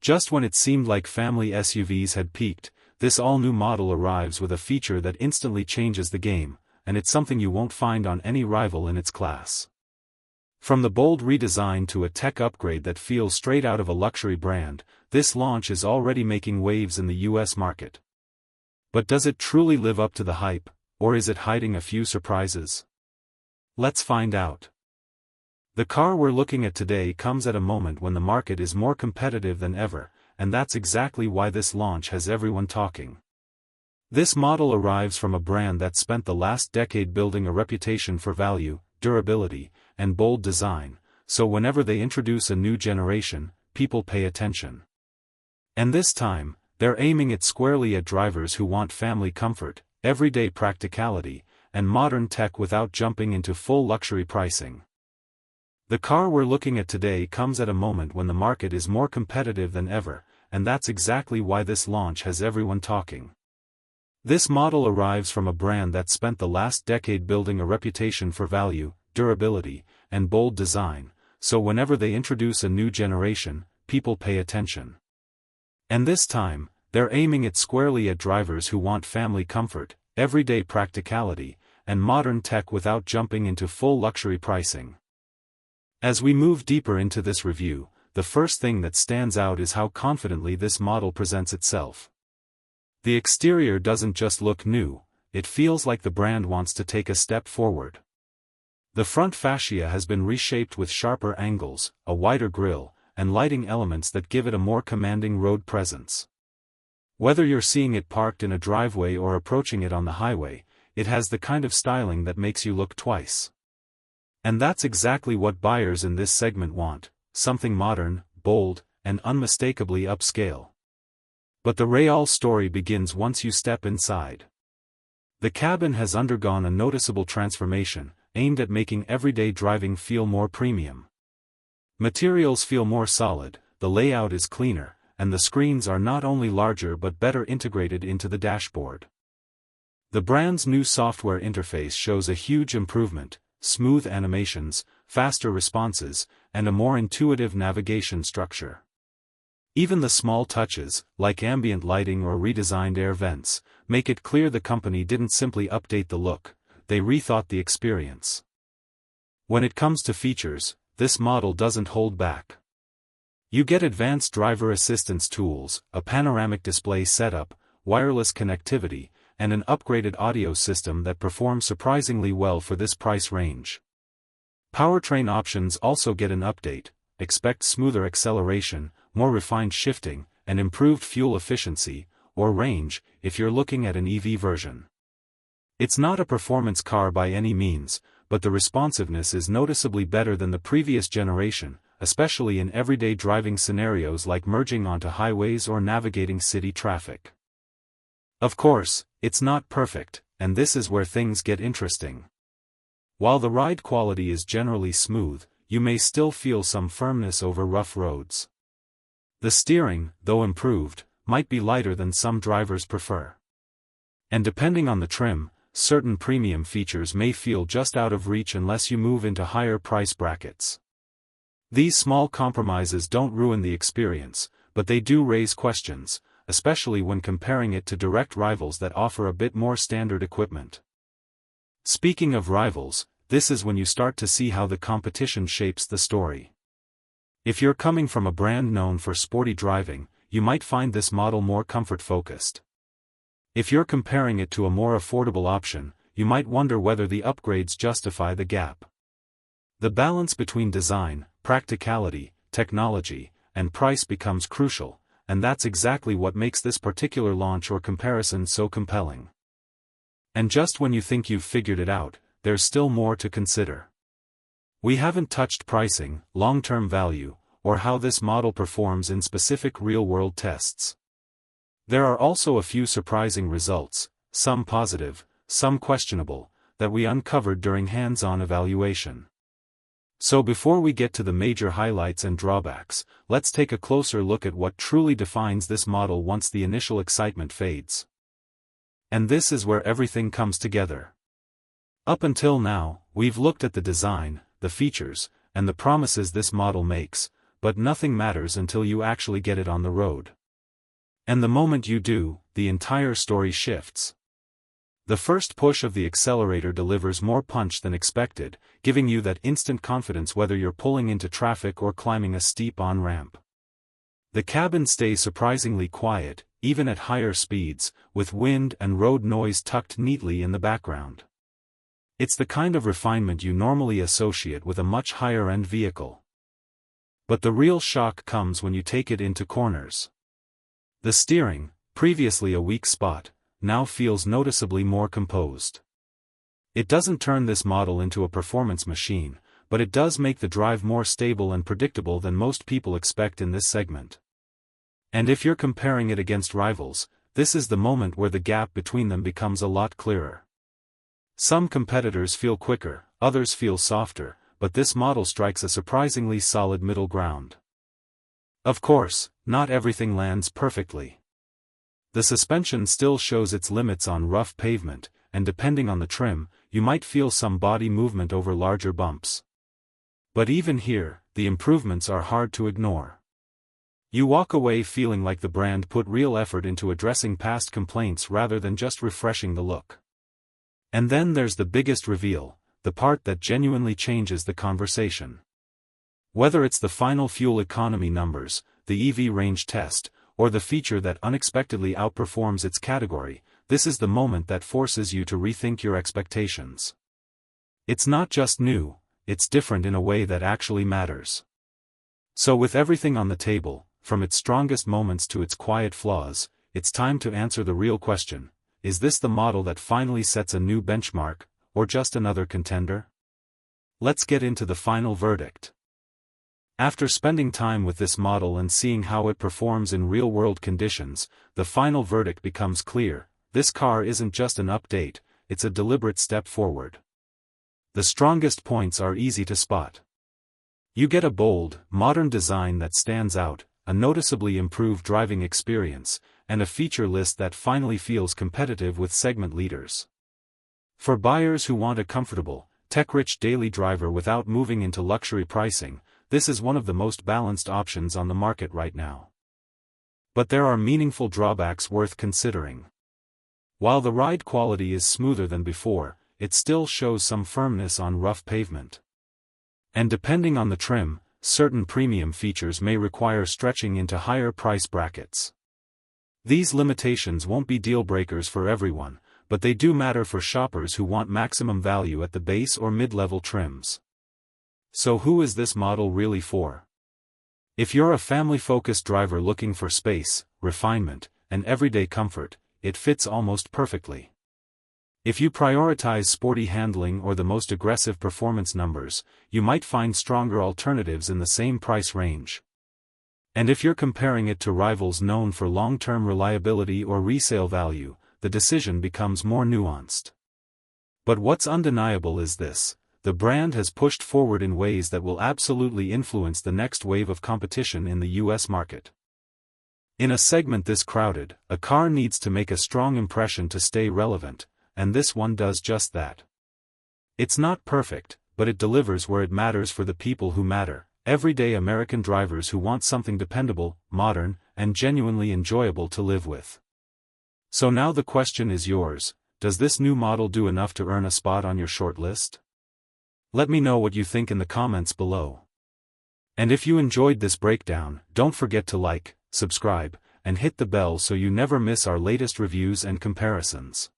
Just when it seemed like family SUVs had peaked, this all-new model arrives with a feature that instantly changes the game, and it's something you won't find on any rival in its class. From the bold redesign to a tech upgrade that feels straight out of a luxury brand, this launch is already making waves in the US market. But does it truly live up to the hype, or is it hiding a few surprises? Let's find out. The car we're looking at today comes at a moment when the market is more competitive than ever, and that's exactly why this launch has everyone talking. This model arrives from a brand that spent the last decade building a reputation for value, durability, and bold design, so whenever they introduce a new generation, people pay attention. And this time, they're aiming it squarely at drivers who want family comfort, everyday practicality, and modern tech without jumping into full luxury pricing. The car we're looking at today comes at a moment when the market is more competitive than ever, and that's exactly why this launch has everyone talking. This model arrives from a brand that spent the last decade building a reputation for value, durability, and bold design, so whenever they introduce a new generation, people pay attention. And this time, they're aiming it squarely at drivers who want family comfort, everyday practicality, and modern tech without jumping into full luxury pricing. As we move deeper into this review, the first thing that stands out is how confidently this model presents itself. The exterior doesn't just look new, it feels like the brand wants to take a step forward. The front fascia has been reshaped with sharper angles, a wider grille, and lighting elements that give it a more commanding road presence. Whether you're seeing it parked in a driveway or approaching it on the highway, it has the kind of styling that makes you look twice. And that's exactly what buyers in this segment want, something modern, bold, and unmistakably upscale. But the real story begins once you step inside. The cabin has undergone a noticeable transformation, aimed at making everyday driving feel more premium. Materials feel more solid, the layout is cleaner, and the screens are not only larger but better integrated into the dashboard. The brand's new software interface shows a huge improvement, smooth animations, faster responses, and a more intuitive navigation structure. Even the small touches, like ambient lighting or redesigned air vents, make it clear the company didn't simply update the look, they rethought the experience. When it comes to features, this model doesn't hold back. You get advanced driver assistance tools, a panoramic display setup, wireless connectivity, and an upgraded audio system that performs surprisingly well for this price range. Powertrain options also get an update, expect smoother acceleration, more refined shifting, and improved fuel efficiency, or range, if you're looking at an EV version. It's not a performance car by any means, but the responsiveness is noticeably better than the previous generation, especially in everyday driving scenarios like merging onto highways or navigating city traffic. Of course, it's not perfect, and this is where things get interesting. While the ride quality is generally smooth, you may still feel some firmness over rough roads. The steering, though improved, might be lighter than some drivers prefer. And depending on the trim, certain premium features may feel just out of reach unless you move into higher price brackets. These small compromises don't ruin the experience, but they do raise questions, especially when comparing it to direct rivals that offer a bit more standard equipment. Speaking of rivals, this is when you start to see how the competition shapes the story. If you're coming from a brand known for sporty driving, you might find this model more comfort-focused. If you're comparing it to a more affordable option, you might wonder whether the upgrades justify the gap. The balance between design, practicality, technology, and price becomes crucial, and that's exactly what makes this particular launch or comparison so compelling. And just when you think you've figured it out, there's still more to consider. We haven't touched pricing, long-term value, or how this model performs in specific real-world tests. There are also a few surprising results, some positive, some questionable, that we uncovered during hands-on evaluation. So before we get to the major highlights and drawbacks, let's take a closer look at what truly defines this model once the initial excitement fades. And this is where everything comes together. Up until now, we've looked at the design, the features, and the promises this model makes, but nothing matters until you actually get it on the road. And the moment you do, the entire story shifts. The first push of the accelerator delivers more punch than expected, giving you that instant confidence whether you're pulling into traffic or climbing a steep on-ramp. The cabin stays surprisingly quiet, even at higher speeds, with wind and road noise tucked neatly in the background. It's the kind of refinement you normally associate with a much higher-end vehicle. But the real shock comes when you take it into corners. The steering, previously a weak spot, now feels noticeably more composed. It doesn't turn this model into a performance machine, but it does make the drive more stable and predictable than most people expect in this segment. And if you're comparing it against rivals, this is the moment where the gap between them becomes a lot clearer. Some competitors feel quicker, others feel softer, but this model strikes a surprisingly solid middle ground. Of course, not everything lands perfectly. The suspension still shows its limits on rough pavement, and depending on the trim, you might feel some body movement over larger bumps. But even here, the improvements are hard to ignore. You walk away feeling like the brand put real effort into addressing past complaints rather than just refreshing the look. And then there's the biggest reveal, the part that genuinely changes the conversation. Whether it's the final fuel economy numbers, the EV range test, or the feature that unexpectedly outperforms its category, this is the moment that forces you to rethink your expectations. It's not just new, it's different in a way that actually matters. So with everything on the table, from its strongest moments to its quiet flaws, it's time to answer the real question: is this the model that finally sets a new benchmark, or just another contender? Let's get into the final verdict. After spending time with this model and seeing how it performs in real-world conditions, the final verdict becomes clear: this car isn't just an update, it's a deliberate step forward. The strongest points are easy to spot. You get a bold, modern design that stands out, a noticeably improved driving experience, and a feature list that finally feels competitive with segment leaders. For buyers who want a comfortable, tech-rich daily driver without moving into luxury pricing, this is one of the most balanced options on the market right now. But there are meaningful drawbacks worth considering. While the ride quality is smoother than before, it still shows some firmness on rough pavement. And depending on the trim, certain premium features may require stretching into higher price brackets. These limitations won't be deal breakers for everyone, but they do matter for shoppers who want maximum value at the base or mid-level trims. So who is this model really for? If you're a family-focused driver looking for space, refinement, and everyday comfort, it fits almost perfectly. If you prioritize sporty handling or the most aggressive performance numbers, you might find stronger alternatives in the same price range. And if you're comparing it to rivals known for long-term reliability or resale value, the decision becomes more nuanced. But what's undeniable is this: the brand has pushed forward in ways that will absolutely influence the next wave of competition in the US market. In a segment this crowded, a car needs to make a strong impression to stay relevant, and this one does just that. It's not perfect, but it delivers where it matters for the people who matter: everyday American drivers who want something dependable, modern, and genuinely enjoyable to live with. So now the question is yours: does this new model do enough to earn a spot on your short list? Let me know what you think in the comments below. And if you enjoyed this breakdown, don't forget to like, subscribe, and hit the bell so you never miss our latest reviews and comparisons.